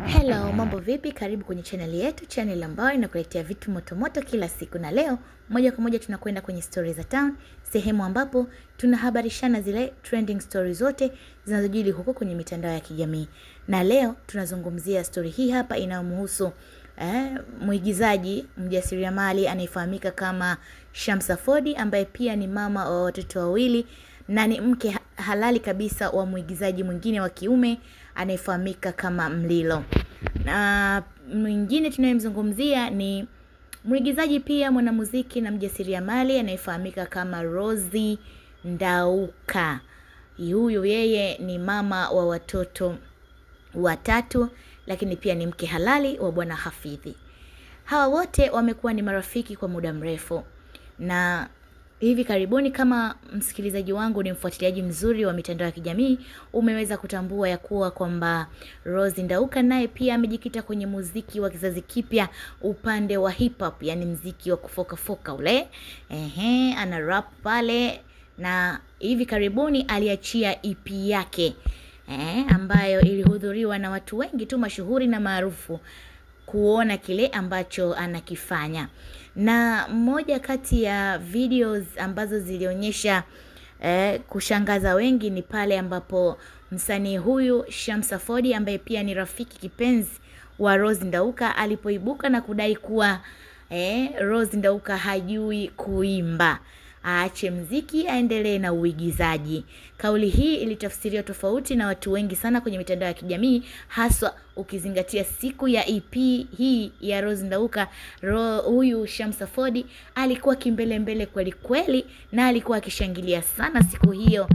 Hello, mambo vipi? Karibu kwenye channel yetu, channel ambayo inakuletea vitu moto kila siku. Na leo moja kwa moja tunakwenda kwenye stories za town, sehemu ambapo tunahabarishana zile trending stories zote zinazojiri huko kwenye mitandao ya kijamii. Na leo tunazungumzia story hii hapa inayomhusu mwigizaji mjasiriamali anayefahamika kama Shamsa Ford, ambaye pia ni mama wa watoto wawili na ni mke halali kabisa wa mwigizaji mwingine wa kiume anayefahamika kama Mlilo. Na mwingine tunayemzungumzia ni mwigizaji pia mwanamuziki na mjasiriamali anayefahamika kama Rose Ndauka. Huyu yeye ni mama wa watoto watatu, lakini pia ni mke halali wa Bwana Hafidhi. Hawa wote wamekuwa ni marafiki kwa muda mrefu, na hivi karibuni, kama msikilizaji wangu ni mfuatiliaji mzuri wa mitandao ya kijamii, umeweza kutambua ya kuwa kwamba Rose Ndauka naye pia amejikita kwenye muziki wa kizazi kipya, upande wa hip hop, yani muziki wa kufoka ule. Ana rap pale, na hivi karibuni aliachia EP yake ambayo ilihudhuriwa na watu wengi tu mashuhuri na maarufu kuona kile ambacho anakifanya. Na moja kati ya videos ambazo zilionyesha kushangaza wengi ni pale ambapo msanii huyu Shamsa Ford, ambaye pia ni rafiki kipenzi wa Rose Ndauka, alipoibuka na kudai kuwa Rose Ndauka hajui kuimba, aache mziki aendelee na uigizaji. Kauli hii ilitafsiriwa tofauti na watu wengi sana kwenye mitandao ya kijamii, haswa ukizingatia siku ya EP hii ya Rose Ndauka. Huyu Shamsa Ford alikuwa kimbelembele kweli, na alikuwa akishangilia sana siku hiyo,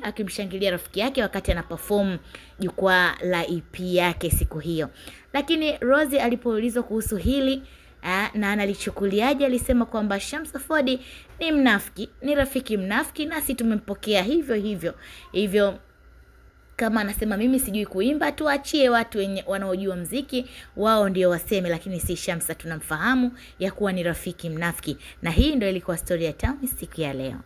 akimshangilia rafiki yake wakati anaperform jukwaa la EP yake siku hiyo. Lakini Rose alipoulizwa kuhusu hili na analichukuliaje, alisema kwamba Shamsa Ford ni mnafiki, ni rafiki mnafiki, nasi tumempokea hivyo. Kama anasema mimi sijui kuimba, tuachie watu wanaojua mziki wao ndio waseme, lakini si Shamsa, tunamfahamu ya kuwa ni rafiki mnafiki. Na hii ndio ilikuwa story ya town siku ya leo.